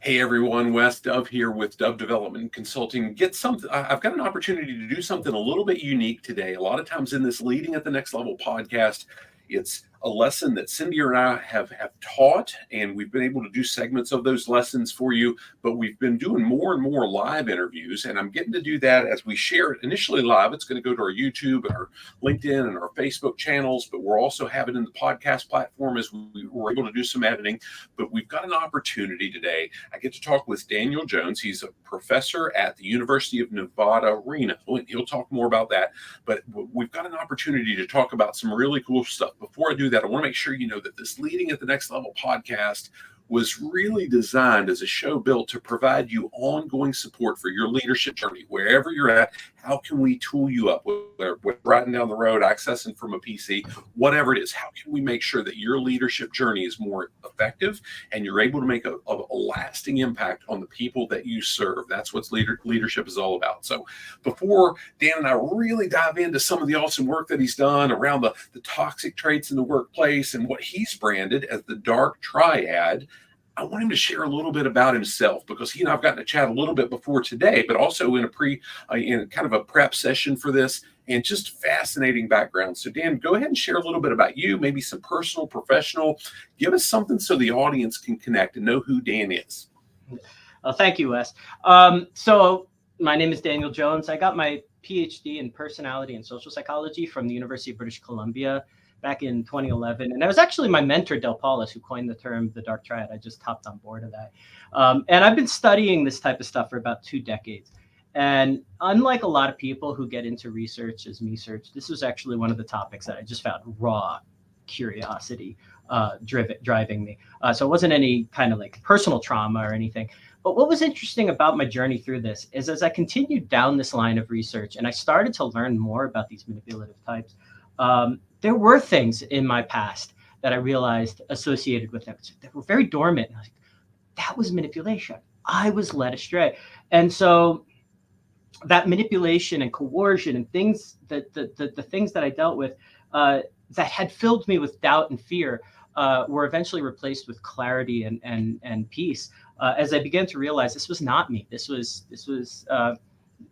Hey everyone, Wes Dove here with Dove Development Consulting. I've got an opportunity to do something a little bit unique today. A lot of times in this Leading at the Next Level podcast, it's a lesson that Cindy and I have taught, and we've been able to do segments of those lessons for you, but we've been doing more and more live interviews, and I'm getting to do that as we share it initially live. It's going to go to our YouTube and our LinkedIn and our Facebook channels, but we're also having it in the podcast platform as we were able to do some editing. But we've got an opportunity today. I get to talk with Daniel Jones. He's a professor at the University of Nevada Reno. He'll talk more about that, but we've got an opportunity to talk about some really cool stuff. Before I do that, I want to make sure you know that this Leading at the Next Level podcast was really designed as a show built to provide you ongoing support for your leadership journey, wherever you're at. How can we tool you up, whether riding down the road, accessing from a PC, whatever it is? How can we make sure that your leadership journey is more effective and you're able to make a lasting impact on the people that you serve? That's what leadership is all about. So before Dan and I really dive into some of the awesome work that he's done around the toxic traits in the workplace and what he's branded as the Dark Triad, I want him to share a little bit about himself, because he and I've gotten to chat a little bit before today, but also in in kind of a prep session for this, and just fascinating background. So Dan, go ahead and share a little bit about you, maybe some personal, professional. Give us something so the audience can connect and know who Dan is. Thank you, Wes. So my name is Daniel Jones. I got my Ph.D. in personality and social psychology from the University of British Columbia back in 2011. And it was actually my mentor, Del Paulus, who coined the term the Dark Triad. I just hopped on board of that. And I've been studying this type of stuff for about 2 decades. And unlike a lot of people who get into research as me-search, this was actually one of the topics that I just found raw curiosity driving me. So it wasn't any kind of like personal trauma or anything. But what was interesting about my journey through this is as I continued down this line of research and I started to learn more about these manipulative types, there were things in my past that I realized associated with them that were very dormant. And I was like, that was manipulation. I was led astray. And so that manipulation and coercion and things that the things that I dealt with that had filled me with doubt and fear were eventually replaced with clarity and peace as I began to realize this was not me. This was a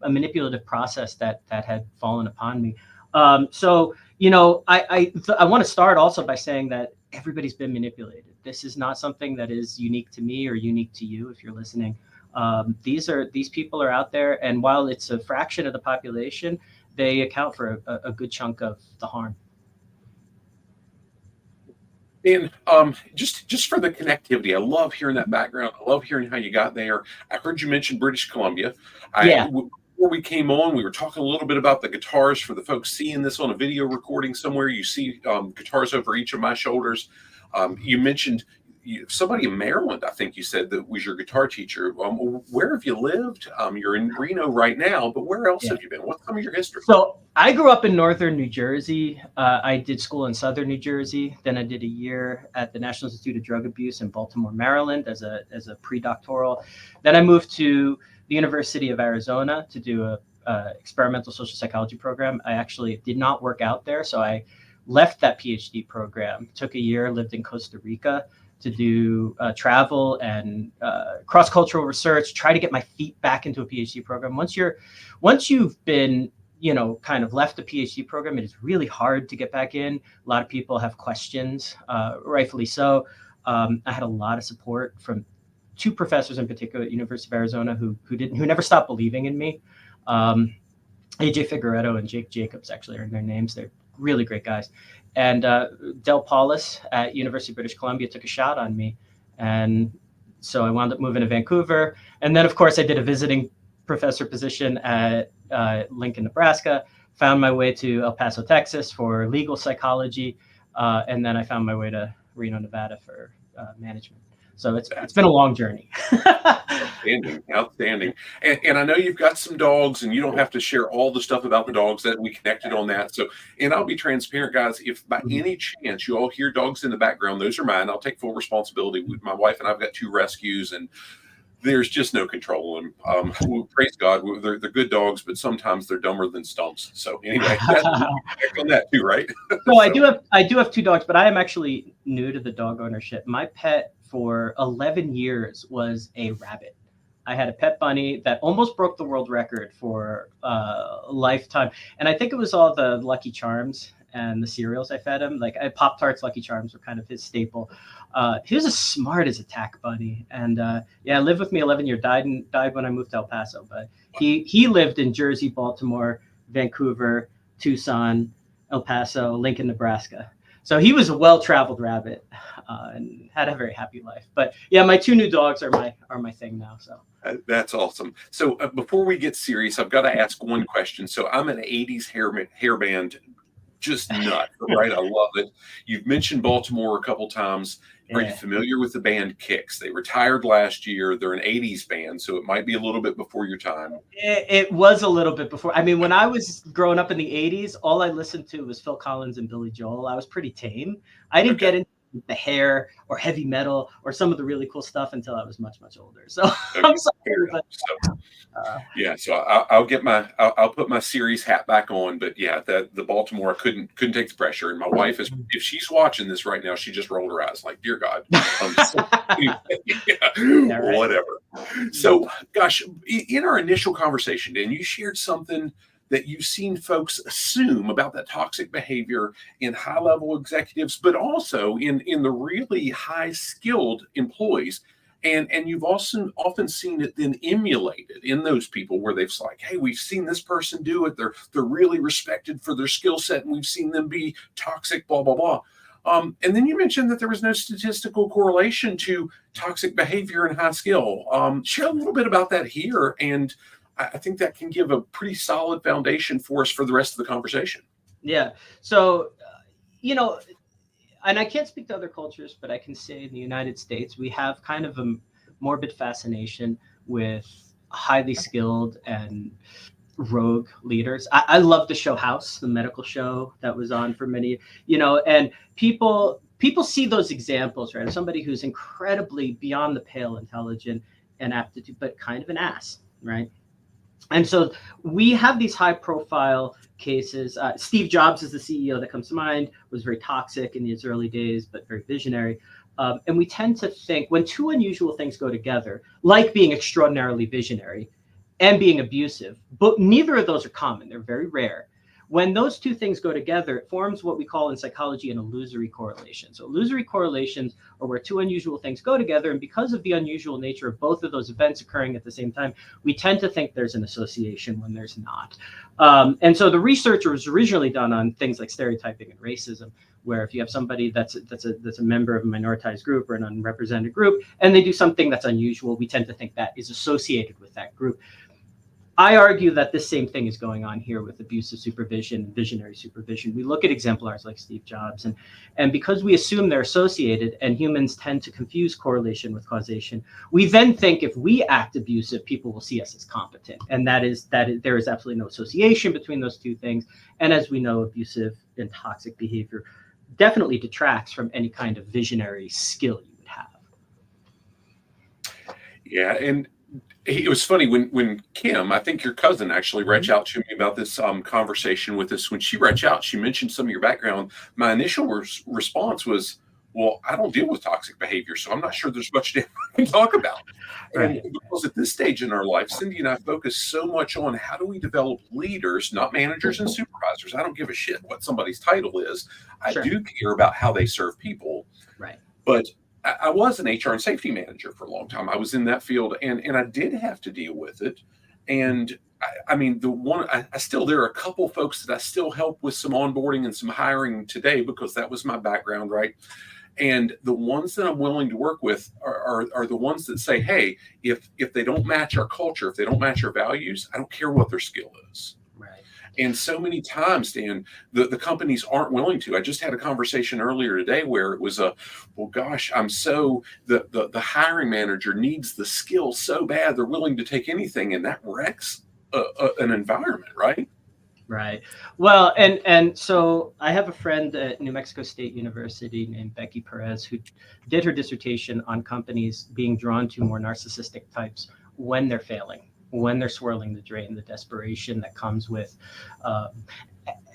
manipulative process that had fallen upon me. So, you know, I want to start also by saying that everybody's been manipulated. This is not something that is unique to me or unique to you if you're listening. These people are out there, and while it's a fraction of the population, they account for a good chunk of the harm. And just for the connectivity, I love hearing that background. I love hearing how you got there. I heard you mention British Columbia. Before we came on, we were talking a little bit about the guitars. For the folks seeing this on a video recording somewhere, you see guitars over each of my shoulders. You mentioned somebody in Maryland, I think you said, that was your guitar teacher. Where have you lived? You're in Reno right now, but where else have you been? What's some of your history? So I grew up in northern New Jersey. I did school in southern New Jersey. Then I did a year at the National Institute of Drug Abuse in Baltimore, Maryland as a pre-doctoral. Then I moved to the University of Arizona to do a experimental social psychology program. I actually did not work out there, so I left that PhD program, took a year, lived in Costa Rica to do travel and cross-cultural research, try to get my feet back into a PhD program. Once you've been, you know, kind of left the PhD program, it is really hard to get back in. A lot of people have questions, rightfully so. I had a lot of support from 2 professors in particular at University of Arizona who never stopped believing in me. AJ Figueredo and Jake Jacobs actually are their names. They're really great guys. And Del Paulus at University of British Columbia took a shot on me. And so I wound up moving to Vancouver. And then, of course, I did a visiting professor position at Lincoln, Nebraska, found my way to El Paso, Texas for legal psychology. And then I found my way to Reno, Nevada for management. So it's been a long journey. Outstanding. And I know you've got some dogs, and you don't have to share all the stuff about the dogs that we connected on that. So, and I'll be transparent, guys. If by any chance you all hear dogs in the background, those are mine. I'll take full responsibility. My wife and I've got 2 rescues, and there's just no control in them. Praise God, they're good dogs, but sometimes they're dumber than stumps. So anyway, on that too, right? So I do have 2 dogs, but I am actually new to the dog ownership. My pet for 11 years was a rabbit. I had a pet bunny that almost broke the world record for a lifetime. And I think it was all the Lucky Charms and the cereals I fed him. Like Pop-Tarts, Lucky Charms were kind of his staple. He was as smart as a tack bunny. And yeah, lived with me 11 years, died when I moved to El Paso. But he lived in Jersey, Baltimore, Vancouver, Tucson, El Paso, Lincoln, Nebraska. So he was a well-traveled rabbit and had a very happy life. But yeah, my two new dogs are my thing now. So that's awesome. So before we get serious, I've got to ask one question. So I'm an 80s hair band, just nuts, right? I love it. You've mentioned Baltimore a couple times. Are you familiar with the band Kicks? They retired last year. They're an 80s band, so it might be a little bit before your time. It was a little bit before. I mean, when I was growing up in the 80s, all I listened to was Phil Collins and Billy Joel. I was pretty tame. I didn't get into the hair or heavy metal or some of the really cool stuff until I was much, much older. So I'm sorry, but yeah. So I'll put my series hat back on. But yeah, the Baltimore, I couldn't take the pressure. And my wife is, if she's watching this right now, she just rolled her eyes like, dear God, whatever. So gosh, in our initial conversation, Dan, you shared something that you've seen folks assume about that toxic behavior in high-level executives, but also in the really high-skilled employees. And you've also often seen it then emulated in those people where they've like, hey, we've seen this person do it. They're really respected for their skill set, and we've seen them be toxic, blah, blah, blah. And then you mentioned that there was no statistical correlation to toxic behavior and high skill. Share a little bit about that here, and I think that can give a pretty solid foundation for us for the rest of the conversation. Yeah. So, and I can't speak to other cultures, but I can say in the United States, we have kind of a morbid fascination with highly skilled and rogue leaders. I love the show House, the medical show that was on for many, and people see those examples, right? Of somebody who's incredibly beyond the pale intelligent and aptitude, but kind of an ass, right? And so we have these high profile cases. Steve Jobs is the CEO that comes to mind, was very toxic in his early days, but very visionary. And we tend to think when two unusual things go together, like being extraordinarily visionary and being abusive, but neither of those are common. They're very rare. When those two things go together, it forms what we call in psychology an illusory correlation. So illusory correlations are where two unusual things go together. And because of the unusual nature of both of those events occurring at the same time, we tend to think there's an association when there's not. And so the research was originally done on things like stereotyping and racism, where if you have somebody that's a member of a minoritized group or an unrepresented group, and they do something that's unusual, we tend to think that is associated with that group. I argue that this same thing is going on here with abusive supervision and visionary supervision. We look at exemplars like Steve Jobs, and because we assume they're associated, and humans tend to confuse correlation with causation, we then think if we act abusive, people will see us as competent. And that is there is absolutely no association between those two things. And as we know, abusive and toxic behavior definitely detracts from any kind of visionary skill you would have. Yeah, and it was funny when Kim, I think your cousin, actually reached out to me about this conversation with us. When she reached out, she mentioned some of your background. My initial response was, well, I don't deal with toxic behavior, so I'm not sure there's much I can talk about. Right. And because at this stage in our life, Cindy and I focus so much on how do we develop leaders, not managers and supervisors. I don't give a shit what somebody's title is. I do care about how they serve people. Right. But I was an HR and safety manager for a long time. I was in that field, and I did have to deal with it. And I mean, there are a couple folks that I still help with some onboarding and some hiring today because that was my background, right? And the ones that I'm willing to work with are the ones that say, hey, if they don't match our culture, if they don't match our values, I don't care what their skill is. Right. And so many times, Dan, the companies aren't willing to. I just had a conversation earlier today where it was the hiring manager needs the skill so bad they're willing to take anything, and that wrecks an environment, right? Right. Well, and so I have a friend at New Mexico State University named Becky Perez who did her dissertation on companies being drawn to more narcissistic types when they're failing, when they're swirling the drain, the desperation that comes with,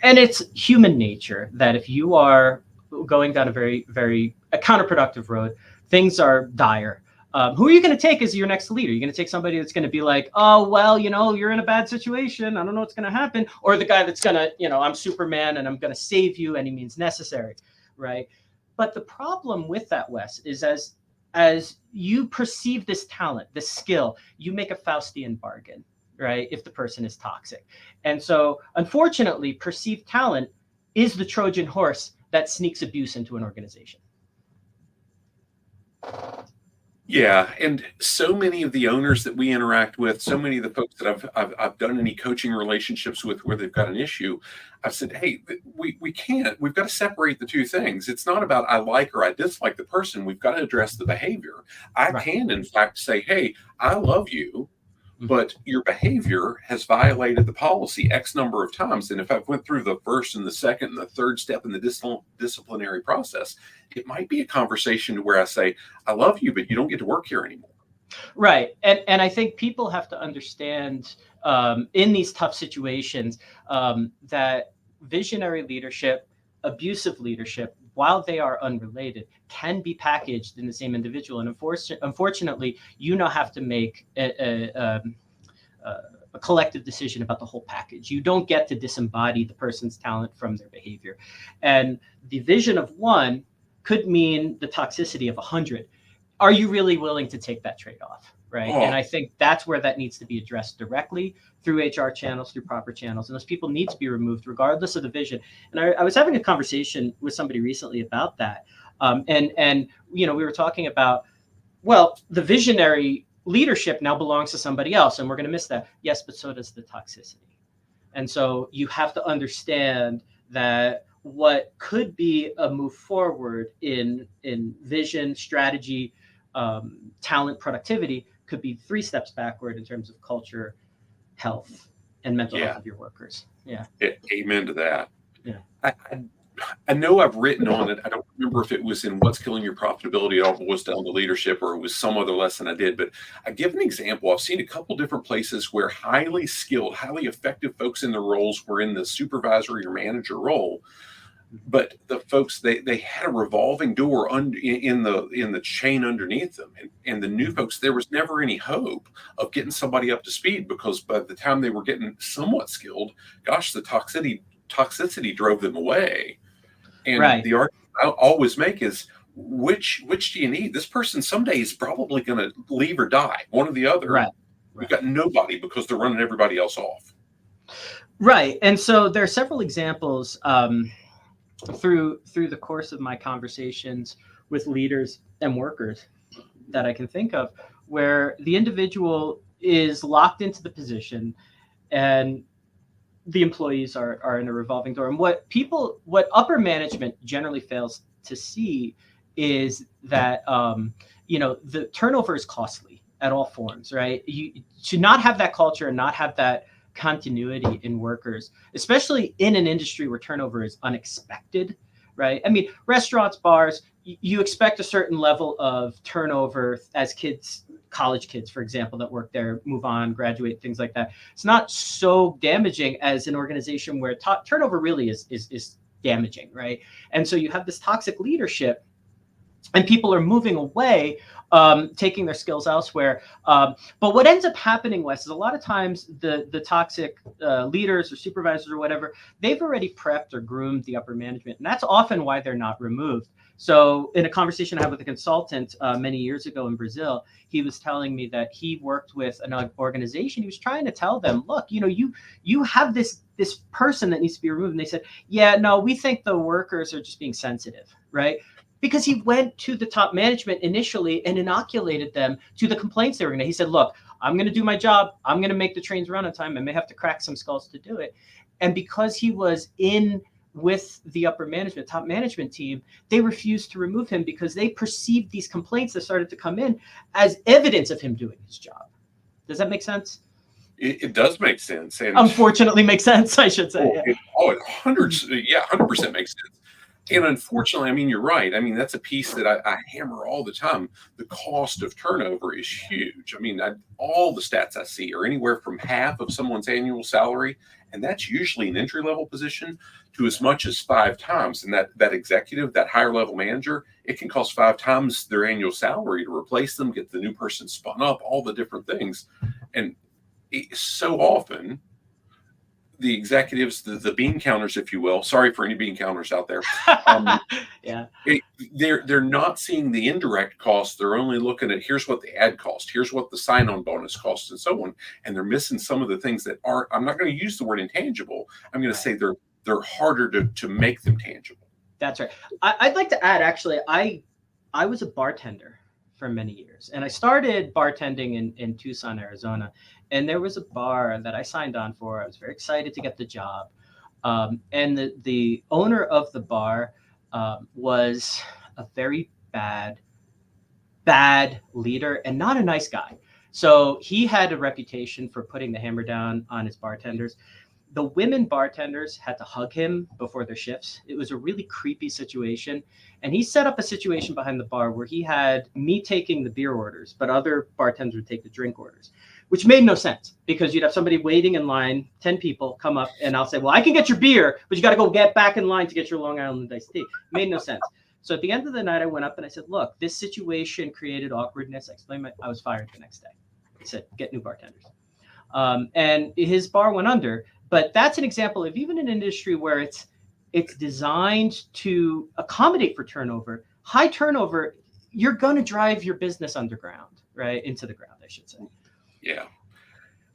and it's human nature that if you are going down a very, very counterproductive road, things are dire. Who are you going to take as your next leader? You're going to take somebody that's going to be like, oh, well, you're in a bad situation. I don't know what's going to happen. Or the guy that's going to, I'm Superman and I'm going to save you any means necessary, right? But the problem with that, Wes, is as you perceive this talent, this skill, you make a Faustian bargain, right? If the person is toxic. And so, unfortunately, perceived talent is the Trojan horse that sneaks abuse into an organization. Yeah, and so many of the owners that we interact with, so many of the folks that I've done any coaching relationships with where they've got an issue, I've said, hey, we can't. We've got to separate the two things. It's not about I like or I dislike the person. We've got to address the behavior. I can, in fact, say, hey, I love you, but your behavior has violated the policy X number of times. And if I've went through the first and the second and the third step in the disciplinary process, it might be a conversation where I say, I love you, but you don't get to work here anymore. Right. And I think people have to understand in these tough situations that visionary leadership, abusive leadership, while they are unrelated, can be packaged in the same individual. And unfortunately, you now have to make a collective decision about the whole package. You don't get to disembody the person's talent from their behavior. And the vision of one could mean the toxicity of 100. Are you really willing to take that trade-off? Right. And I think that's where that needs to be addressed directly through HR channels, through proper channels. And those people need to be removed regardless of the vision. And I was having a conversation with somebody recently about that. And we were talking about, well, the visionary leadership now belongs to somebody else, and we're going to miss that. Yes, but so does the toxicity. And so you have to understand that what could be a move forward in vision, strategy, talent, productivity could be 3 steps backward in terms of culture, health, and mental health of your workers. Yeah. Amen to that. Yeah. I know I've written on it. I don't remember if it was in What's Killing Your Profitability, it all boils down to leadership, or it was some other lesson I did. But I give an example. I've seen a couple different places where highly skilled, highly effective folks in the roles were in the supervisory or manager role. But the folks, they had a revolving door in the chain underneath them. And the new folks, there was never any hope of getting somebody up to speed, because by the time they were getting somewhat skilled, gosh, the toxicity drove them away. And the argument I always make is, which do you need? This person someday is probably going to leave or die, one or the other. Right. We've got nobody because they're running everybody else off. Right. And so there are several examples through the course of my conversations with leaders and workers that I can think of, where the individual is locked into the position and the employees are in a revolving door. And what upper management generally fails to see is that the turnover is costly at all forms, right? You should not have that culture and not have that continuity in workers, especially in an industry where turnover is unexpected, right? I mean, restaurants, bars, you expect a certain level of turnover as kids, college kids, for example, that work there, move on, graduate, things like that. It's not so damaging as an organization where turnover really is damaging, right? And so you have this toxic leadership and people are moving away, taking their skills elsewhere. But what ends up happening, Wes, is a lot of times the toxic leaders or supervisors or whatever, they've already prepped or groomed the upper management. And that's often why they're not removed. So in a conversation I had with a consultant many years ago in Brazil, he was telling me that he worked with an organization. He was trying to tell them, look, you have this person that needs to be removed. And they said, yeah, no, we think the workers are just being sensitive, right? Because he went to the top management initially and inoculated them to the complaints they were going to. He said, look, I'm going to do my job. I'm going to make the trains run on time. I may have to crack some skulls to do it. And because he was in with the upper management, top management team, they refused to remove him because they perceived these complaints that started to come in as evidence of him doing his job. Does that make sense? It does make sense. And unfortunately makes sense, I should say. it 100% makes sense. And unfortunately, I mean, you're right. I mean, that's a piece that I hammer all the time. The cost of turnover is huge. I mean, all the stats I see are anywhere from half of someone's annual salary, and that's usually an entry level position, to as much as 5 times. And that executive, that higher level manager, it can cost 5 times their annual salary to replace them, get the new person spun up, all the different things. And so often, the executives, the bean counters, if you will. Sorry for any bean counters out there. Yeah. They're not seeing the indirect costs. They're only looking at, here's what the ad cost, here's what the sign-on bonus costs, and so on. And they're missing some of the things that aren't. I'm not going to use the word intangible. I'm going to say they're harder to make them tangible. That's right. I'd like to add, actually, I was a bartender for many years, and I started bartending in Tucson, Arizona. And there was a bar that I signed on for. I was very excited to get the job. And the owner of the bar was a very bad leader and not a nice guy. So he had a reputation for putting the hammer down on his bartenders. The women bartenders had to hug him before their shifts. It was a really creepy situation. And he set up a situation behind the bar where he had me taking the beer orders, but other bartenders would take the drink orders, which made no sense because you'd have somebody waiting in line, 10 people come up, and I'll say, well, I can get your beer, but you got to go get back in line to get your Long Island iced tea. Made no sense. So at the end of the night, I went up and I said, look, this situation created awkwardness. I explained I was fired the next day. I said, get new bartenders. And his bar went under. But that's an example of even an industry where it's designed to accommodate for turnover. High turnover, you're going to drive your business underground, right? Into the ground, I should say. Yeah.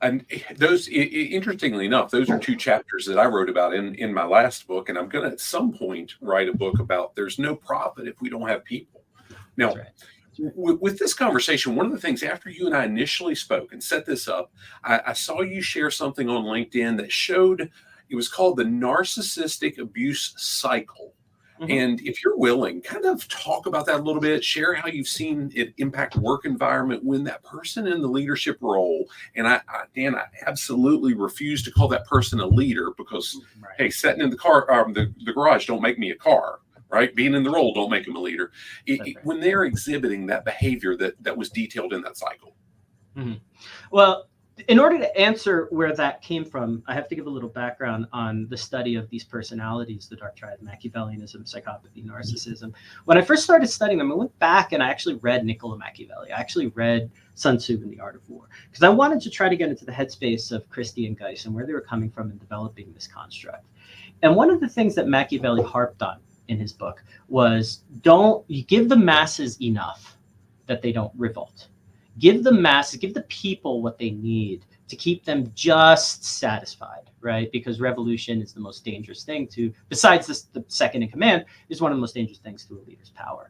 And those, interestingly enough, those are 2 chapters that I wrote about in my last book. And I'm going to at some point write a book about there's no profit if we don't have people. Now, with this conversation, one of the things after you and I initially spoke and set this up, I saw you share something on LinkedIn that showed, it was called the narcissistic abuse cycle. Mm-hmm. And if you're willing, kind of talk about that a little bit, share how you've seen it impact work environment when that person in the leadership role, and Dan, I absolutely refuse to call that person a leader because, hey, sitting in the car, the garage don't make me a car. Right? Being in the role don't make them a leader. When they're exhibiting that behavior that was detailed in that cycle. Mm-hmm. Well, in order to answer where that came from, I have to give a little background on the study of these personalities, the Dark Triad, Machiavellianism, psychopathy, narcissism. When I first started studying them, I went back and I actually read Niccolo Machiavelli. I actually read Sun Tzu and the Art of War, because I wanted to try to get into the headspace of Christie and Geist and where they were coming from in developing this construct. And one of the things that Machiavelli harped on in his book was, you give the masses enough that they don't revolt. Give the masses, give the people what they need to keep them just satisfied, right? Because revolution is the most dangerous thing besides the second in command, is one of the most dangerous things to a leader's power.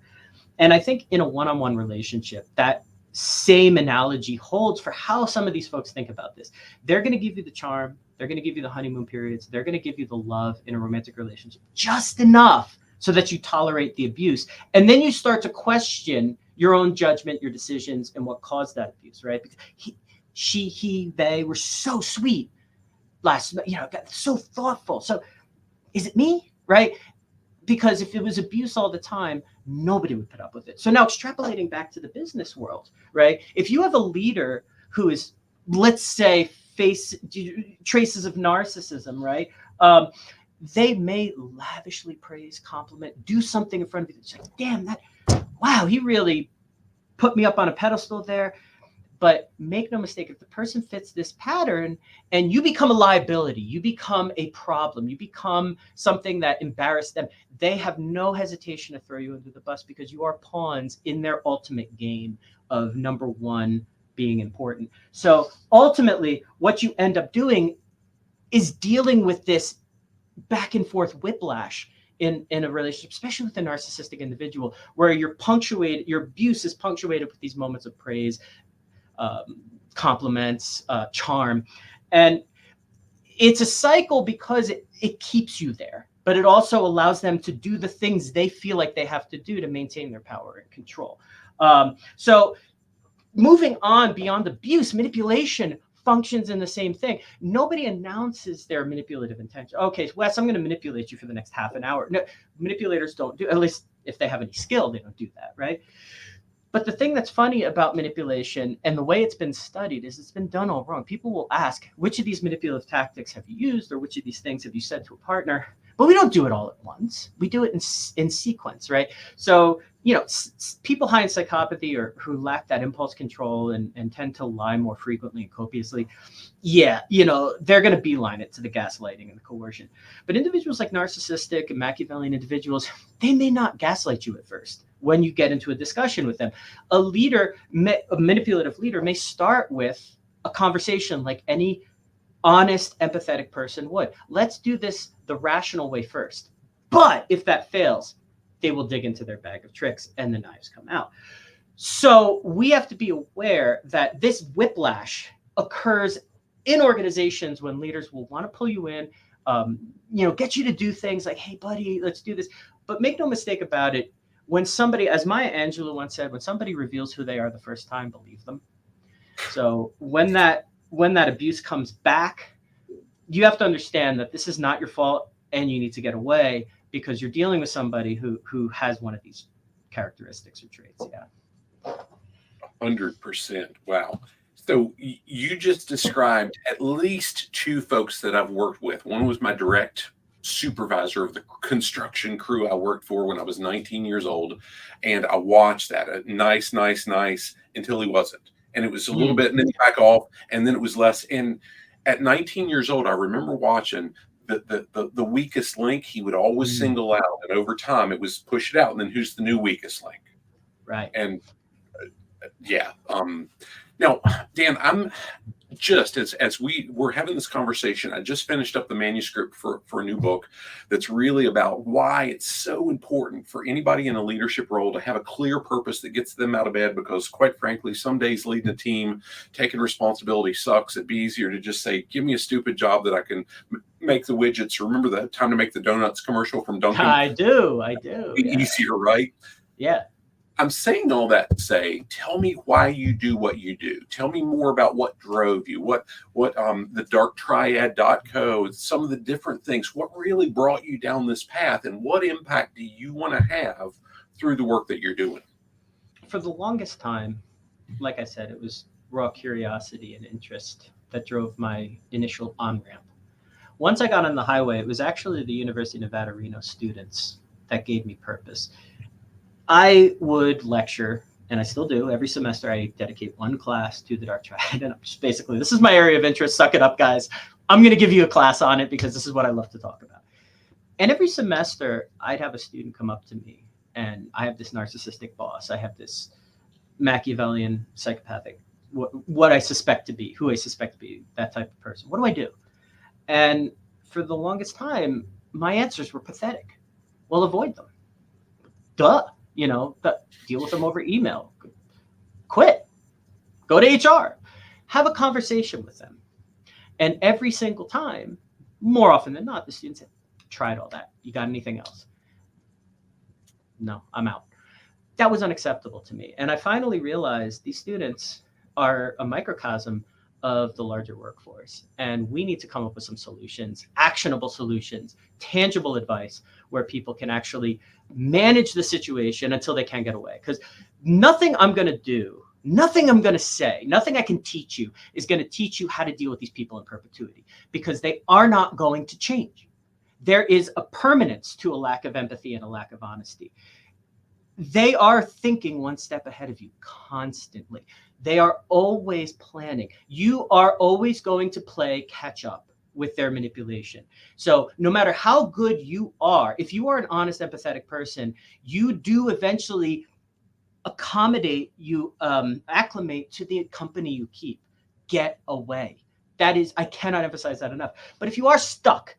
And I think in a one-on-one relationship, that same analogy holds for how some of these folks think about this. They're going to give you the charm. They're going to give you the honeymoon periods. They're going to give you the love in a romantic relationship, just enough so that you tolerate the abuse. And then you start to question your own judgment, your decisions, and what caused that abuse, right? Because they were so sweet got so thoughtful. So is it me, right? Because if it was abuse all the time, nobody would put up with it. So now extrapolating back to the business world, right? If you have a leader who is, let's say, face traces of narcissism, right? They may lavishly praise, compliment, do something in front of you. It's like, damn, wow, he really put me up on a pedestal there. But make no mistake, if the person fits this pattern and you become a liability, you become a problem, you become something that embarrassed them, they have no hesitation to throw you under the bus because you are pawns in their ultimate game of number one being important. So ultimately, what you end up doing is dealing with this back and forth whiplash in a relationship, especially with a narcissistic individual, where your abuse is punctuated with these moments of praise, compliments, charm. And it's a cycle because it keeps you there, but it also allows them to do the things they feel like they have to do to maintain their power and control. So moving on beyond abuse, manipulation functions in the same thing. Nobody announces their manipulative intention. Okay, Wes, I'm going to manipulate you for the next half an hour. No, manipulators don't do, at least if they have any skill, they don't do that, right? But the thing that's funny about manipulation and the way it's been studied is it's been done all wrong. People will ask, which of these manipulative tactics have you used, or which of these things have you said to a partner? But we don't do it all at once. We do it in sequence, right? So, people high in psychopathy or who lack that impulse control and tend to lie more frequently and copiously, they're going to beeline it to the gaslighting and the coercion. But individuals like narcissistic and Machiavellian individuals, they may not gaslight you at first when you get into a discussion with them. A manipulative leader may start with a conversation like any honest, empathetic person would. Let's do this the rational way first. But if that fails, they will dig into their bag of tricks and the knives come out. So we have to be aware that this whiplash occurs in organizations when leaders will want to pull you in, get you to do things like, hey, buddy, let's do this. But make no mistake about it. When somebody, as Maya Angelou once said, when somebody reveals who they are the first time, believe them. So when that abuse comes back, you have to understand that this is not your fault and you need to get away because you're dealing with somebody who has one of these characteristics or traits. Yeah. 100%. Wow. So you just described at least two folks that I've worked with. One was my direct supervisor of the construction crew I worked for when I was 19 years old. And I watched that nice until he wasn't. And it was a little bit and then back off and then it was less. And at 19 years old, I remember watching the weakest link he would always single out. And over time it was push it out. And then who's the new weakest link? Right. And now, Dan, I'm just as we were having this conversation, I just finished up the manuscript for a new book that's really about why it's so important for anybody in a leadership role to have a clear purpose that gets them out of bed, because quite frankly, some days leading a team, taking responsibility sucks. It'd be easier to just say, give me a stupid job that I can make the widgets. Remember the time to make the donuts commercial from Dunkin'? I do. Yeah. Easier, right? Yeah. I'm saying all that to say, tell me why you do what you do. Tell me more about what drove you, what the Dark Triad.co, some of the different things, what really brought you down this path, and what impact do you want to have through the work that you're doing? For the longest time, like I said, it was raw curiosity and interest that drove my initial on-ramp. Once I got on the highway, it was actually the University of Nevada Reno students that gave me purpose. I would lecture, and I still do. Every semester, I dedicate one class to the Dark Triad. And I'm just basically, this is my area of interest. Suck it up, guys. I'm going to give you a class on it because this is what I love to talk about. And every semester, I'd have a student come up to me, and I have this narcissistic boss. I have this Machiavellian, psychopathic, what I suspect to be, who I suspect to be that type of person. What do I do? And for the longest time, my answers were pathetic. Well, avoid them. Duh. Deal with them over email. Quit. Go to HR. Have a conversation with them. And every single time, more often than not, the students say, tried all that. You got anything else? No, I'm out. That was unacceptable to me. And I finally realized these students are a microcosm of the larger workforce. And we need to come up with some solutions, actionable solutions, tangible advice where people can actually manage the situation until they can get away. Because nothing I'm going to do, nothing I'm going to say, nothing I can teach you is going to teach you how to deal with these people in perpetuity, because they are not going to change. There is a permanence to a lack of empathy and a lack of honesty. They are thinking one step ahead of you constantly. They are always planning. You are always going to play catch up with their manipulation. So no matter how good you are, if you are an honest, empathetic person, you do eventually acclimate to the company you keep. Get away. That is, I cannot emphasize that enough. But if you are stuck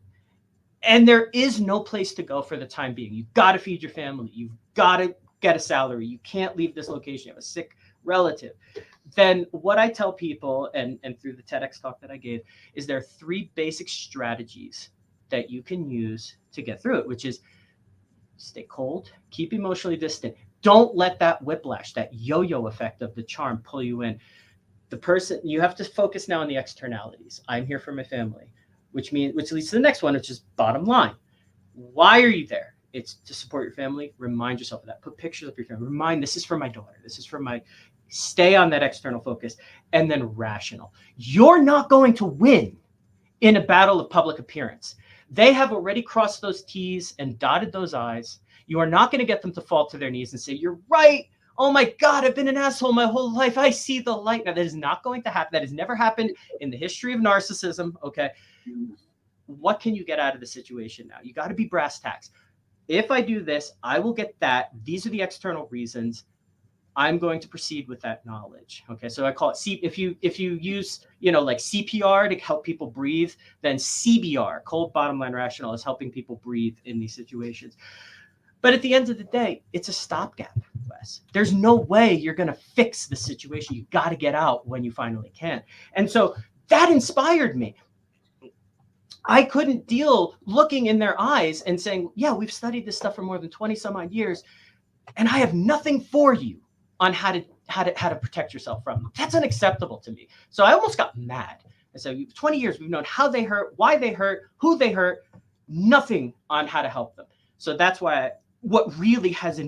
and there is no place to go for the time being, you've got to feed your family, you've got to get a salary, you can't leave this location, you have a sick relative, then what I tell people, and through the TEDx talk that I gave, is there are 3 basic strategies that you can use to get through it, which is stay cold, keep emotionally distant. Don't let that whiplash, that yo-yo effect of the charm pull you in. The person, you have to focus now on the externalities. I'm here for my family, which leads to the next one, which is bottom line. Why are you there? It's to support your family. Remind yourself of that. Put pictures of your family. Remind, this is for my daughter. This is for my, stay on that external focus. And then rational. You're not going to win in a battle of public appearance. They have already crossed those T's and dotted those I's. You are not going to get them to fall to their knees and say, you're right. Oh my God, I've been an asshole my whole life. I see the light. Now, that is not going to happen. That has never happened in the history of narcissism. Okay. What can you get out of the situation now? You got to be brass tacks. If I do this, I will get that. These are the external reasons. I'm going to proceed with that knowledge. Okay. So I call it if you use, like CPR to help people breathe, then CBR, cold bottom line rational, is helping people breathe in these situations. But at the end of the day, it's a stopgap, Wes. There's no way you're going to fix the situation. You got to get out when you finally can. And so that inspired me. I couldn't deal looking in their eyes and saying, yeah, we've studied this stuff for more than 20 some odd years, and I have nothing for you on how to protect yourself from them. That's unacceptable to me. So I almost got mad. And so 20 years, we've known how they hurt, why they hurt, who they hurt, nothing on how to help them. So that's why what really has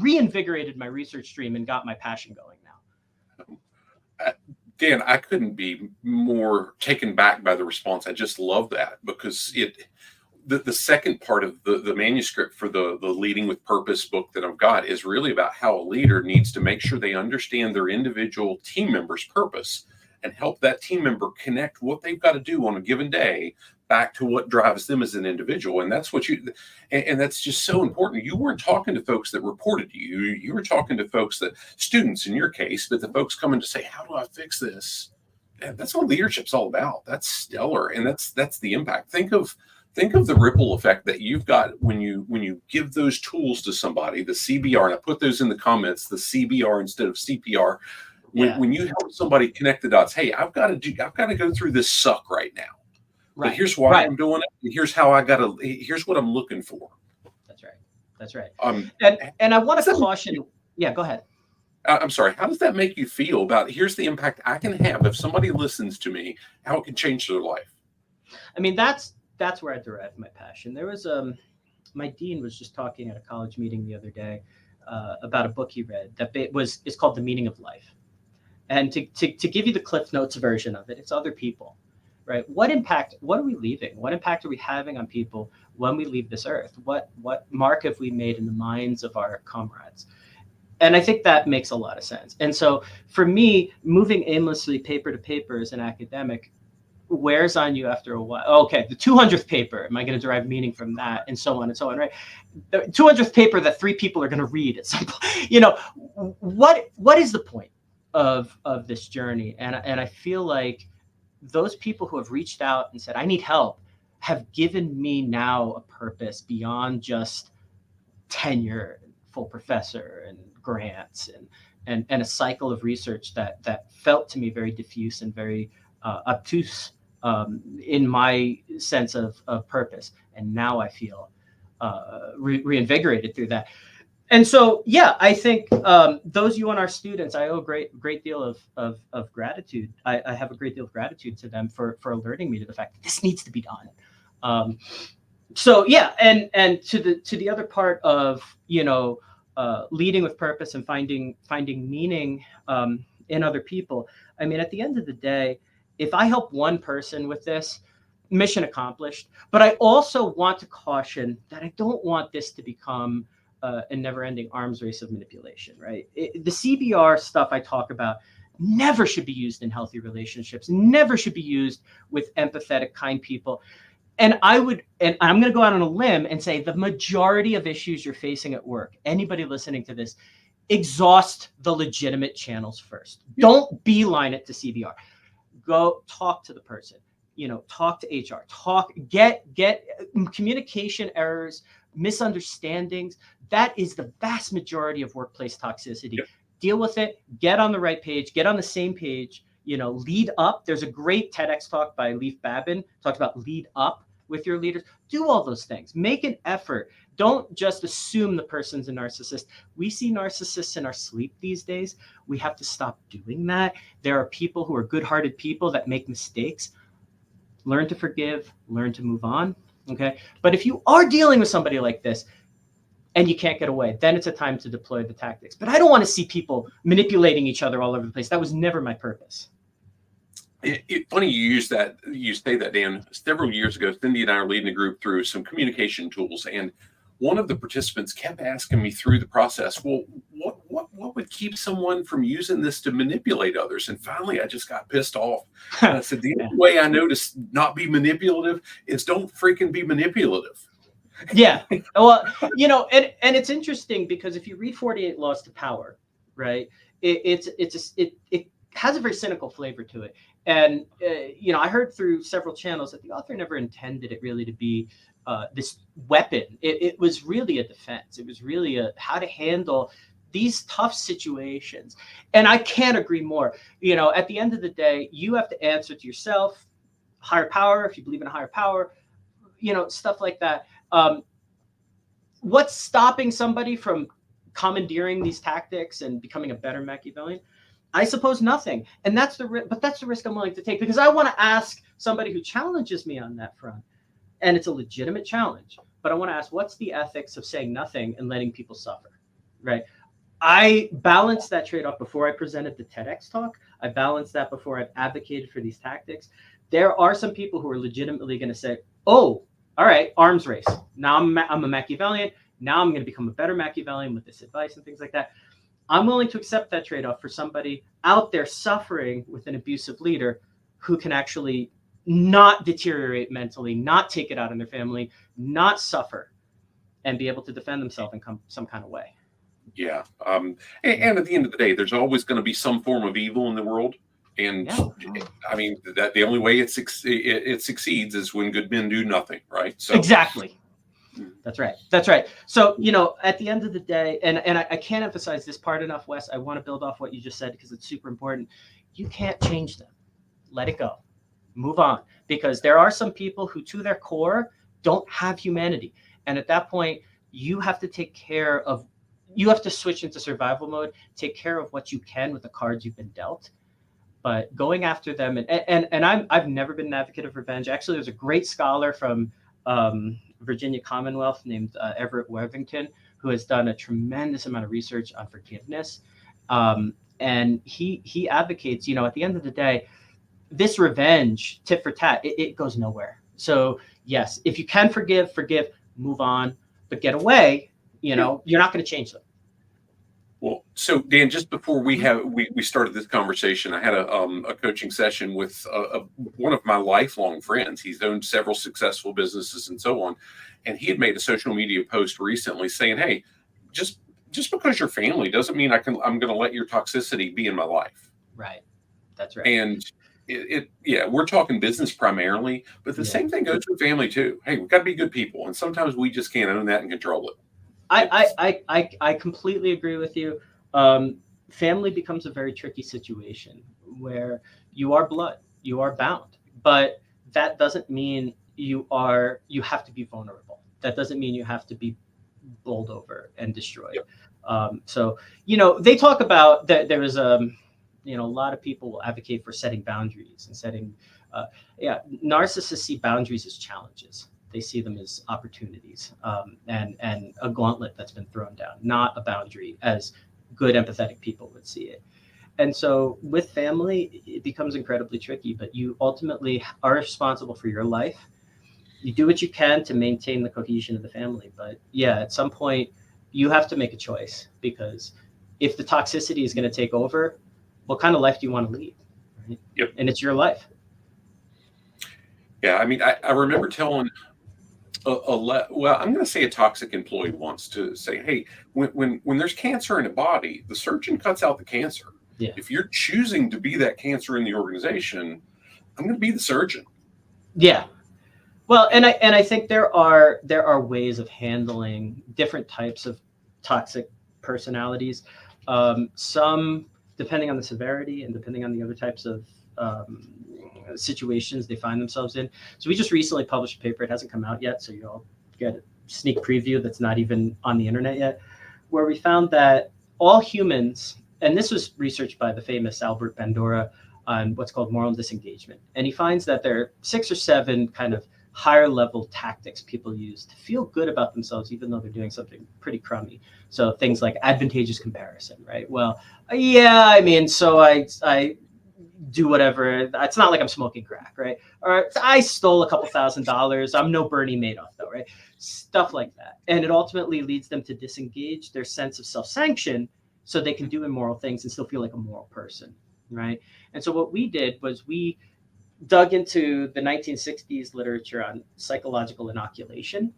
reinvigorated my research stream and got my passion going now. Dan, I couldn't be more taken back by the response. I just love that, because the second part of the manuscript for the Leading with Purpose book that I've got is really about how a leader needs to make sure they understand their individual team member's purpose and help that team member connect what they've got to do on a given day back to what drives them as an individual. And that's and that's just so important. You weren't talking to folks that reported to you. You were talking to folks, students in your case, but the folks coming to say, how do I fix this? And that's what leadership's all about. That's stellar. And that's the impact. Think of the ripple effect that you've got when you give those tools to somebody, the CBR, and I put those in the comments, the CBR instead of CPR. When you help somebody connect the dots, hey, I've got to go through this suck right now. Right. But here's why I'm doing it. And here's how here's what I'm looking for. That's right. And I want to caution. Yeah, go ahead. I'm sorry. How does that make you feel about, here's the impact I can have if somebody listens to me, how it can change their life? I mean, that's where I derived my passion. There was my dean was just talking at a college meeting the other day about a book he read it's called The Meaning of Life. And to give you the Cliff Notes version of it, it's other people, right? What are we leaving? What impact are we having on people when we leave this earth? What mark have we made in the minds of our comrades? And I think that makes a lot of sense. And so for me, moving aimlessly paper to paper as an academic wears on you after a while. Okay, the 200th paper, am I going to derive meaning from that? And so on, right? The 200th paper that 3 people are going to read at some point. What is the point of this journey? And I feel like those people who have reached out and said, I need help, have given me now a purpose beyond just tenure, full professor, and grants, and a cycle of research that felt to me very diffuse and very obtuse in my sense of purpose. And now I feel reinvigorated through that. And so, yeah, I think those UNR students, I owe a great deal of gratitude. I have a great deal of gratitude to them for alerting me to the fact that this needs to be done. So yeah, and to the other part of leading with purpose and finding meaning in other people. I mean, at the end of the day, if I help one person with this, mission accomplished. But I also want to caution that I don't want this to become a never-ending arms race of manipulation, right? The CBR stuff I talk about never should be used in healthy relationships, never should be used with empathetic, kind people. And I'm going to go out on a limb and say the majority of issues you're facing at work, anybody listening to this, exhaust the legitimate channels first. Don't beeline it to CBR. Go talk to the person, talk to HR, get communication errors, misunderstandings. That is the vast majority of workplace toxicity. Yep. Deal with it, get on the right page, get on the same page, lead up. There's a great TEDx talk by Leif Babin, talks about lead up, with your leaders. Do all those things. Make an effort. Don't just assume the person's a narcissist. We see narcissists in our sleep these days. We have to stop doing that. There are people who are good-hearted people that make mistakes. Learn to forgive, learn to move on. Okay. But if you are dealing with somebody like this and you can't get away, then it's a time to deploy the tactics. But I don't want to see people manipulating each other all over the place. That was never my purpose. Funny you say that, Dan. Several years ago, Cindy and I are leading a group through some communication tools, and one of the participants kept asking me through the process, well, what would keep someone from using this to manipulate others? And finally, I just got pissed off. And I said, the only way I know to not be manipulative is don't freaking be manipulative. Yeah. Well, and it's interesting because if you read 48 Laws to Power, right, it has a very cynical flavor to it. And, I heard through several channels that the author never intended it really to be this weapon. It was really a defense. It was really how to handle these tough situations. And I can't agree more. At the end of the day, you have to answer to yourself, higher power, if you believe in a higher power, stuff like that. What's stopping somebody from commandeering these tactics and becoming a better Machiavellian? I suppose nothing. And that's the risk I'm willing to take, because I want to ask somebody who challenges me on that front. And it's a legitimate challenge, but I want to ask, what's the ethics of saying nothing and letting people suffer, right? I balanced that trade-off before I presented the TEDx talk. I balanced that before I've advocated for these tactics. There are some people who are legitimately going to say, oh, all right, arms race. Now I'm a Machiavellian. Now I'm going to become a better Machiavellian with this advice and things like that. I'm willing to accept that trade-off for somebody out there suffering with an abusive leader who can actually not deteriorate mentally, not take it out on their family, not suffer, and be able to defend themselves in some kind of way. Yeah. And at the end of the day, there's always going to be some form of evil in the world. And I mean, that the only way it succeeds is when good men do nothing, right? So exactly. That's right. So, at the end of the day, and I can't emphasize this part enough, Wes, I want to build off what you just said because it's super important. You can't change them. Let it go. Move on. Because there are some people who, to their core, don't have humanity. And at that point, you have to switch into survival mode, take care of what you can with the cards you've been dealt. But going after them, and I've never been an advocate of revenge. Actually, there's a great scholar from Virginia Commonwealth named Everett Worthington, who has done a tremendous amount of research on forgiveness. And he advocates, at the end of the day, this revenge, tit for tat, it goes nowhere. So yes, if you can forgive, move on, but get away, you're not going to change them. Well, so Dan, just before we started this conversation, I had a coaching session with one of my lifelong friends. He's owned several successful businesses and so on, and he had made a social media post recently saying, "Hey, just because you're family doesn't mean I'm going to let your toxicity be in my life." Right. That's right. And we're talking business primarily, but the same thing goes with family too. Hey, we've got to be good people, and sometimes we just can't own that and control it. I completely agree with you. Family becomes a very tricky situation where you are blood, you are bound, but that doesn't mean you have to be vulnerable. That doesn't mean you have to be bowled over and destroyed. Yep. So, they talk about that there is a lot of people will advocate for setting boundaries and setting, narcissists see boundaries as challenges. They see them as opportunities and a gauntlet that's been thrown down, not a boundary as good empathetic people would see it. And so with family, it becomes incredibly tricky, but you ultimately are responsible for your life. You do what you can to maintain the cohesion of the family. But at some point, you have to make a choice, because if the toxicity is going to take over, what kind of life do you want to lead? Right? Yep. And it's your life. Yeah, I mean, I remember telling I'm going to say a toxic employee once to say, hey, when there's cancer in a body, the surgeon cuts out the cancer. Yeah. If you're choosing to be that cancer in the organization, I'm going to be the surgeon. Yeah. Well, and I think there are ways of handling different types of toxic personalities. Some, depending on the severity and depending on the other types of situations they find themselves in. So we just recently published a paper. It hasn't come out yet, so you'll get a sneak preview that's not even on the internet yet, where we found that all humans, and this was researched by the famous Albert Bandura on what's called moral disengagement. And he finds that there are 6 or 7 kind of higher level tactics people use to feel good about themselves, even though they're doing something pretty crummy. So things like advantageous comparison, right? Well, yeah, I mean, so I do whatever. It's not like I'm smoking crack, right? Or I stole a couple $1,000s. I'm no Bernie Madoff, though, right? Stuff like that. And it ultimately leads them to disengage their sense of self-sanction so they can do immoral things and still feel like a moral person, right? And so what we did was we dug into the 1960s literature on psychological inoculation.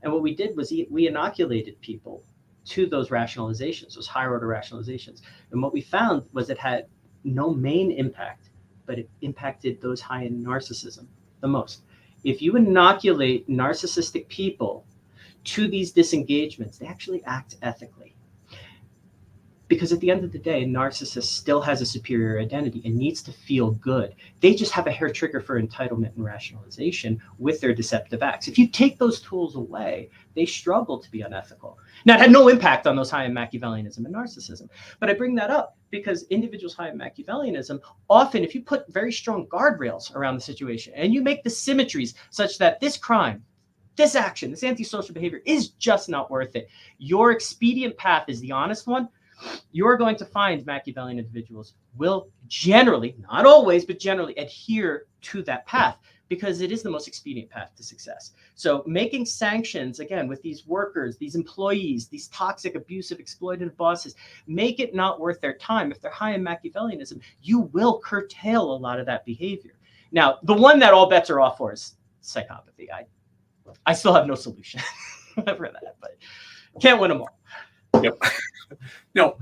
And what we did was we inoculated people to those rationalizations, those higher order rationalizations. And what we found was it had no main impact, but it impacted those high in narcissism the most. If you inoculate narcissistic people to these disengagements, they actually act ethically. Because at the end of the day, a narcissist still has a superior identity and needs to feel good. They just have a hair trigger for entitlement and rationalization with their deceptive acts. If you take those tools away, they struggle to be unethical. Now, it had no impact on those high in Machiavellianism and narcissism. But I bring that up because individuals high in Machiavellianism, often if you put very strong guardrails around the situation and you make the symmetries such that this crime, this action, this antisocial behavior is just not worth it, your expedient path is the honest one, you're going to find Machiavellian individuals will generally, not always, but generally adhere to that path because it is the most expedient path to success. So making sanctions, again, with these workers, these employees, these toxic, abusive, exploitative bosses, make it not worth their time. If they're high in Machiavellianism, you will curtail a lot of that behavior. Now, the one that all bets are off for is psychopathy. I still have no solution for that, but can't win them all. Yep. No,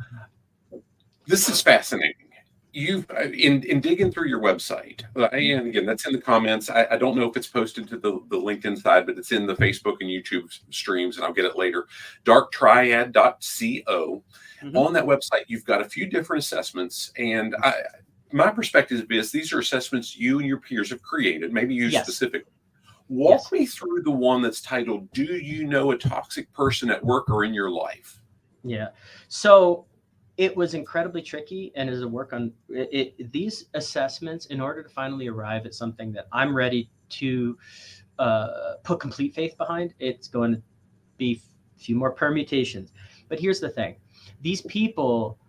this is fascinating. You've in digging through your website, and again, that's in the comments. I don't know if it's posted to the LinkedIn side, but it's in the Facebook and YouTube streams, and I'll get it later. DarkTriad.co. Mm-hmm. On that website, you've got a few different assessments, and my perspective is these are assessments you and your peers have created, maybe you specifically. Walk me through the one that's titled, "Do you know a toxic person at work or in your life?" Yeah. So it was incredibly tricky. And as a work on these assessments, in order to finally arrive at something that I'm ready to put complete faith behind, it's going to be a few more permutations. But here's the thing. These people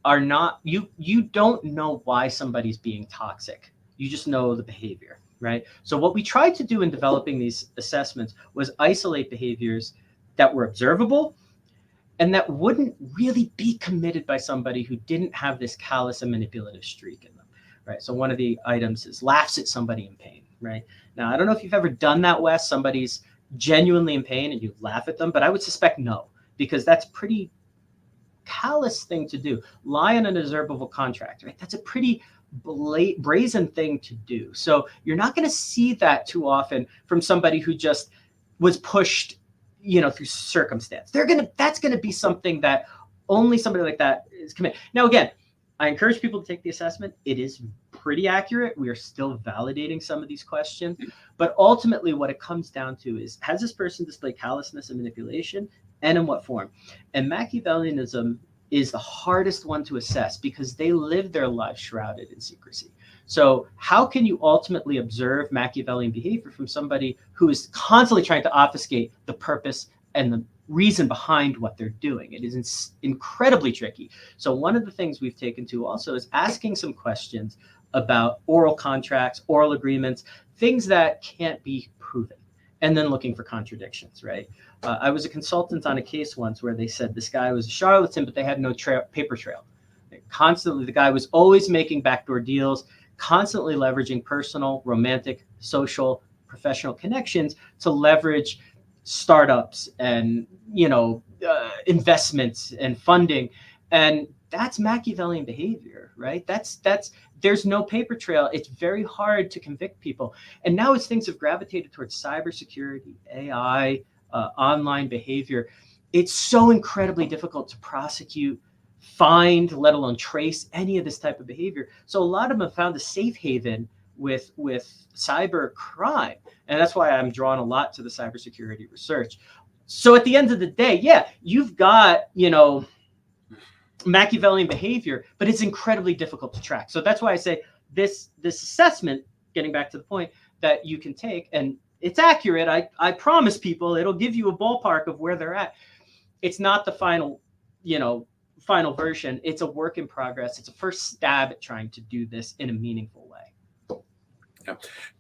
are not, you don't know why somebody's being toxic. You just know the behavior, right? So what we tried to do in developing these assessments was isolate behaviors that were observable and that wouldn't really be committed by somebody who didn't have this callous and manipulative streak in them, right? So one of the items is laughs at somebody in pain, right? Now, I don't know if you've ever done that, Wes. Somebody's genuinely in pain and you laugh at them, but I would suspect no, because that's pretty callous thing to do. Lie on an observable contract, right? That's a pretty brazen thing to do. So you're not going to see that too often from somebody who just was pushed through circumstance. That's going to be something that only somebody like that is committed. Now, again, I encourage people to take the assessment. It is pretty accurate. We are still validating some of these questions, but ultimately what it comes down to is, has this person displayed callousness and manipulation, and in what form? And Machiavellianism is the hardest one to assess because they live their lives shrouded in secrecy. So how can you ultimately observe Machiavellian behavior from somebody who is constantly trying to obfuscate the purpose and the reason behind what they're doing? It is incredibly tricky. So one of the things we've taken to also is asking some questions about oral contracts, oral agreements, things that can't be proven, and then looking for contradictions, right? I was a consultant on a case once where they said this guy was a charlatan, but they had no paper trail. Constantly, the guy was always making backdoor deals, constantly leveraging personal, romantic, social, professional connections to leverage startups and investments and funding. And that's Machiavellian behavior, right? There's no paper trail. It's very hard to convict people. And now as things have gravitated towards cybersecurity, AI, online behavior, it's so incredibly difficult to prosecute find, let alone trace any of this type of behavior. So a lot of them have found a safe haven with cyber crime. And that's why I'm drawn a lot to the cybersecurity research. So at the end of the day, yeah, you've got, Machiavellian behavior, but it's incredibly difficult to track. So that's why I say this assessment, getting back to the point, that you can take, and it's accurate. I promise people it'll give you a ballpark of where they're at. It's not the final, final version. It's a work in progress. It's a first stab at trying to do this in a meaningful way. Yeah.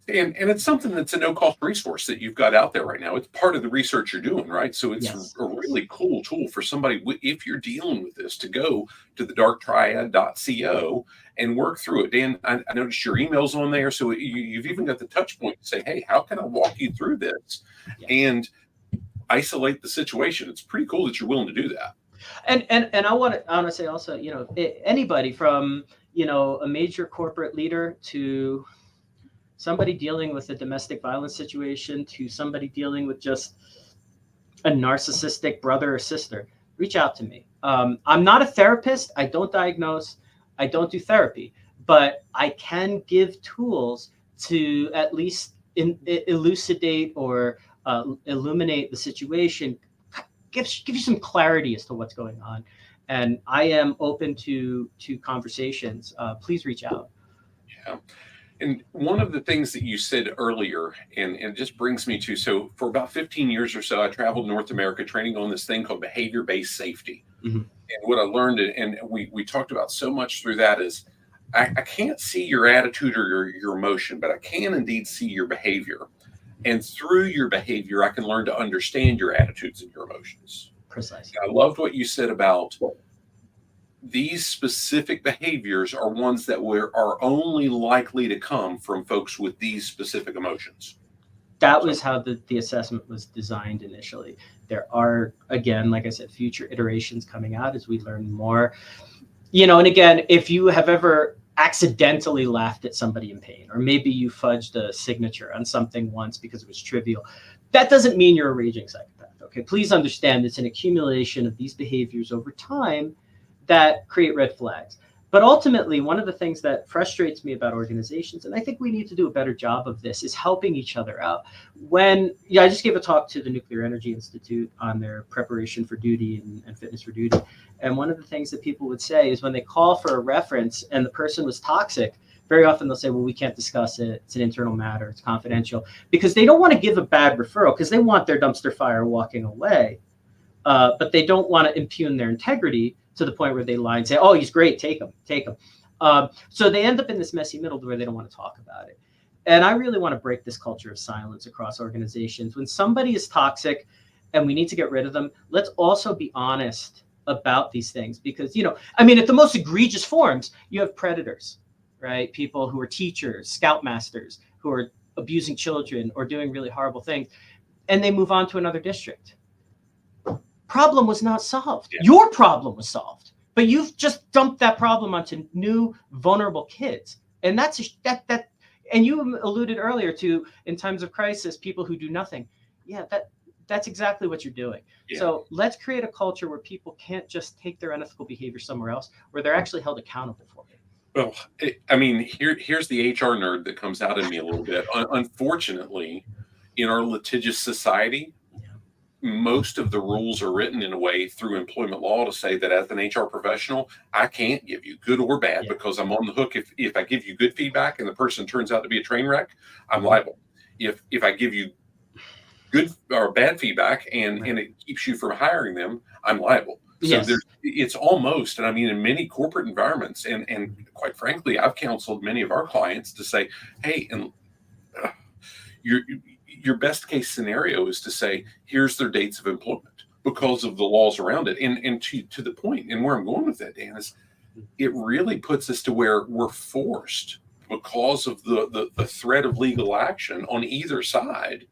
And it's something that's a no-cost resource that you've got out there right now. It's part of the research you're doing, right? So it's a really cool tool for somebody, if you're dealing with this, to go to the darktriad.co and work through it. Dan, I noticed your email's on there, so you've even got the touch point to say, hey, how can I walk you through this and isolate the situation? It's pretty cool that you're willing to do that. And I want to say also, anybody from, a major corporate leader to somebody dealing with a domestic violence situation to somebody dealing with just a narcissistic brother or sister, reach out to me. I'm not a therapist. I don't diagnose. I don't do therapy, but I can give tools to at least elucidate or illuminate the situation, give you some clarity as to what's going on. And I am open to conversations. Please reach out. Yeah. And one of the things that you said earlier, and it just brings me to, so for about 15 years or so, I traveled North America training on this thing called behavior-based safety. Mm-hmm. And what I learned, and we talked about so much through that, is I can't see your attitude or your emotion, but I can indeed see your behavior. And through your behavior, I can learn to understand your attitudes and your emotions. Precisely. And I loved what you said about these specific behaviors are ones that are only likely to come from folks with these specific emotions. That was how the assessment was designed initially. There are, again, like I said, future iterations coming out as we learn more. And again, if you have ever accidentally laughed at somebody in pain, or maybe you fudged a signature on something once because it was trivial, that doesn't mean you're a raging psychopath. Okay, please understand it's an accumulation of these behaviors over time that create red flags. But ultimately, one of the things that frustrates me about organizations, and I think we need to do a better job of this, is helping each other out. I just gave a talk to the Nuclear Energy Institute on their preparation for duty and fitness for duty. And one of the things that people would say is when they call for a reference and the person was toxic, very often they'll say, well, we can't discuss it. It's an internal matter. It's confidential. Because they don't want to give a bad referral because they want their dumpster fire walking away. But they don't want to impugn their integrity to the point where they lie and say, oh, he's great, take him. So they end up in this messy middle where they don't want to talk about it. And I really want to break this culture of silence across organizations. When somebody is toxic and we need to get rid of them, let's also be honest about these things. Because, at the most egregious forms, you have predators, right? People who are teachers, scoutmasters, who are abusing children or doing really horrible things, and they move on to another district. Problem was not solved. Yeah. Your problem was solved, but you've just dumped that problem onto new vulnerable kids. And and you alluded earlier to, in times of crisis, people who do nothing. Yeah, that's exactly what you're doing. Yeah. So let's create a culture where people can't just take their unethical behavior somewhere else, where they're actually held accountable for it. Well, here's the HR nerd that comes out in me a little bit. Unfortunately, in our litigious society, most of the rules are written in a way through employment law to say that as an HR professional, I can't give you good or bad because I'm on the hook. If I give you good feedback and the person turns out to be a train wreck, I'm liable. If I give you good or bad feedback and it keeps you from hiring them, I'm liable. So it's almost, and I mean, in many corporate environments, and quite frankly, I've counseled many of our clients to say, hey, and your best case scenario is to say, here's their dates of employment because of the laws around it. And to the point, and where I'm going with that, Dan, is it really puts us to where we're forced, because of the threat of legal action on either side,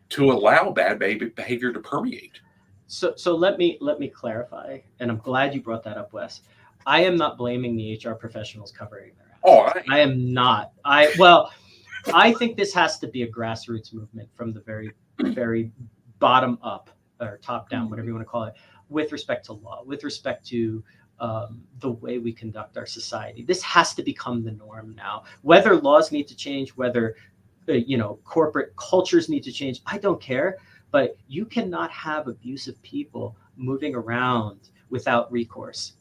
to allow bad behavior to permeate. So let me clarify, and I'm glad you brought that up, Wes. I am not blaming the HR professionals covering their ass. I am not. I think this has to be a grassroots movement from the very, very bottom up or top down, whatever you want to call it, with respect to law, with respect to the way we conduct our society. This has to become the norm now. Whether laws need to change, whether corporate cultures need to change, I don't care. But you cannot have abusive people moving around without recourse.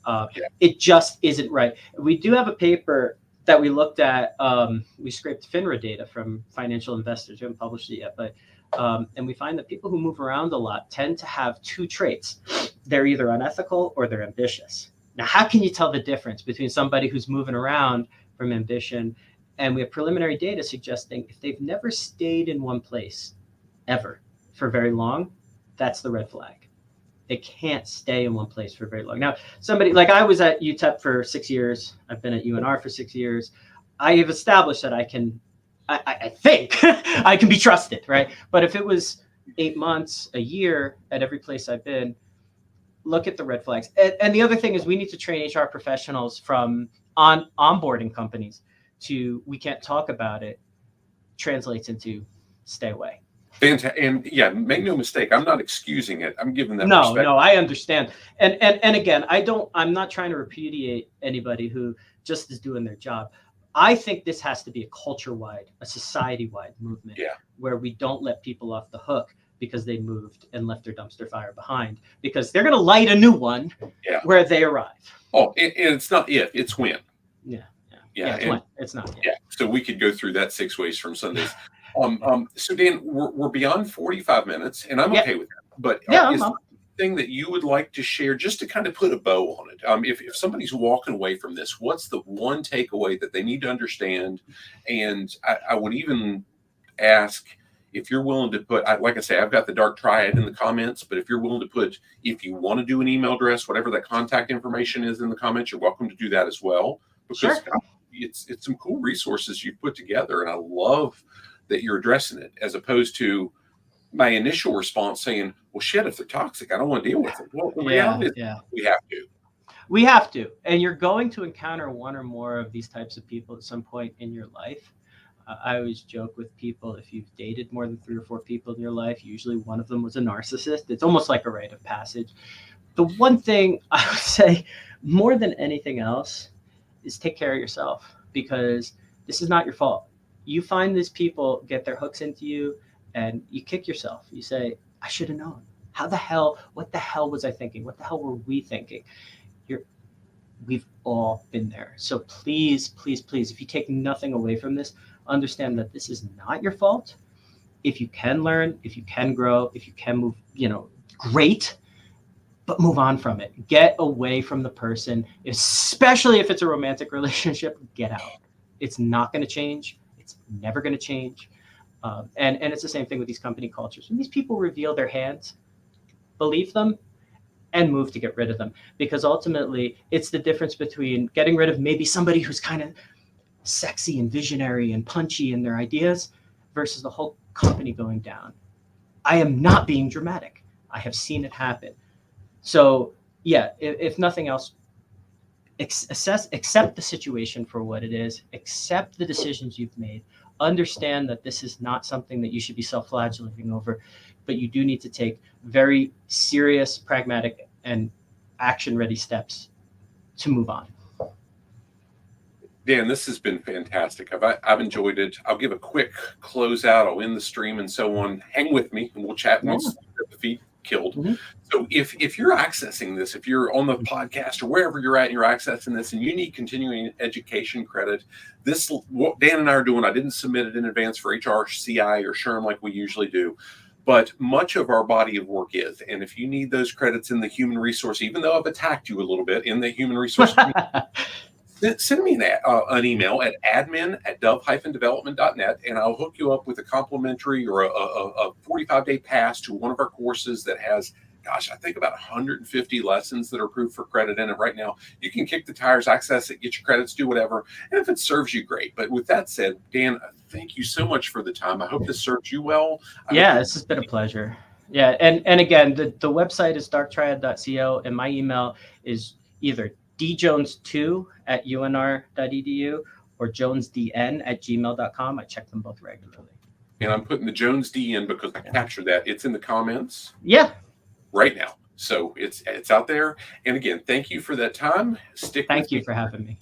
It just isn't right. We do have a paper that we looked at. We scraped FINRA data from financial investors. We haven't published it yet, but and we find that people who move around a lot tend to have two traits. They're either unethical or they're ambitious. Now, how can you tell the difference between somebody who's moving around from ambition? And we have preliminary data suggesting if they've never stayed in one place ever for very long, that's the red flag. They can't stay in one place for very long. Now, somebody like I was at UTEP for 6 years. I've been at UNR for 6 years. I have established that I think I can be trusted, right? But if it was 8 months, a year at every place I've been, look at the red flags. And the other thing is we need to train HR professionals from onboarding companies to we can't talk about it translates into stay away. Fantastic. And yeah, make no mistake, I'm not excusing it. I'm giving them No, I understand. And again, I'm not trying to repudiate anybody who just is doing their job. I think this has to be a culture-wide, a society-wide movement where we don't let people off the hook because they moved and left their dumpster fire behind, because they're going to light a new one where they arrive. Oh, and it's not if, it's when. Yeah, it's when. It's not. Yeah. So we could go through that 6 ways from Sundays. So Dan, we're beyond 45 minutes, and I'm okay with that. But is there anything that you would like to share just to kind of put a bow on it? If somebody's walking away from this, what's the one takeaway that they need to understand? And I would even ask if you're willing to put, like I say, I've got the Dark Triad in the comments, but if you're willing to put, if you want to do an email address, whatever that contact information is in the comments, you're welcome to do that as well. Because it's some cool resources you've put together, and I love that you're addressing it, as opposed to my initial response saying, well, shit, if they're toxic, I don't want to deal with it. Well, the reality is we have to. We have to. And you're going to encounter one or more of these types of people at some point in your life. I always joke with people, if you've dated more than 3 or 4 people in your life, usually one of them was a narcissist. It's almost like a rite of passage. The one thing I would say more than anything else is take care of yourself, because this is not your fault. You find these people get their hooks into you and you kick yourself. You say, I should have known. What the hell was I thinking? What the hell were we thinking? We've all been there. So please, please, please, if you take nothing away from this, understand that this is not your fault. If you can learn, if you can grow, if you can move, great, but move on from it. Get away from the person, especially if it's a romantic relationship. Get out. It's not going to change. It's never going to change. And it's the same thing with these company cultures. When these people reveal their hands, believe them and move to get rid of them. Because ultimately, it's the difference between getting rid of maybe somebody who's kind of sexy and visionary and punchy in their ideas versus the whole company going down. I am not being dramatic. I have seen it happen. So yeah, if nothing else, accept the situation for what it is, accept the decisions you've made, understand that this is not something that you should be self-flagellating over, but you do need to take very serious, pragmatic, and action-ready steps to move on. Dan, this has been fantastic. I've enjoyed it. I'll give a quick closeout. I'll end the stream and so on. Hang with me, and we'll chat once the feed killed. Mm-hmm. So if you're accessing this, if you're on the podcast or wherever you're at and you're accessing this and you need continuing education credit, this, what Dan and I are doing, I didn't submit it in advance for HR, CI, or SHRM like we usually do, but much of our body of work is. And if you need those credits in the human resource, even though I've attacked you a little bit in the human resource send me an email at admin@dove-development.net, and I'll hook you up with a complimentary or a 45-day pass to one of our courses that has, gosh, I think about 150 lessons that are approved for credit in it right now. You can kick the tires, access it, get your credits, do whatever. And if it serves you, great. But with that said, Dan, thank you so much for the time. I hope this serves you well. This has been a pleasure. Yeah, and again, the website is darktriad.co, and my email is either djones2@unr.edu or jonesdn@gmail.com. I check them both regularly. And I'm putting the Jones D in because I captured that. It's in the comments. Yeah. Right now. So it's out there. And again, thank you for that time. Stick with Thank you me. for having me.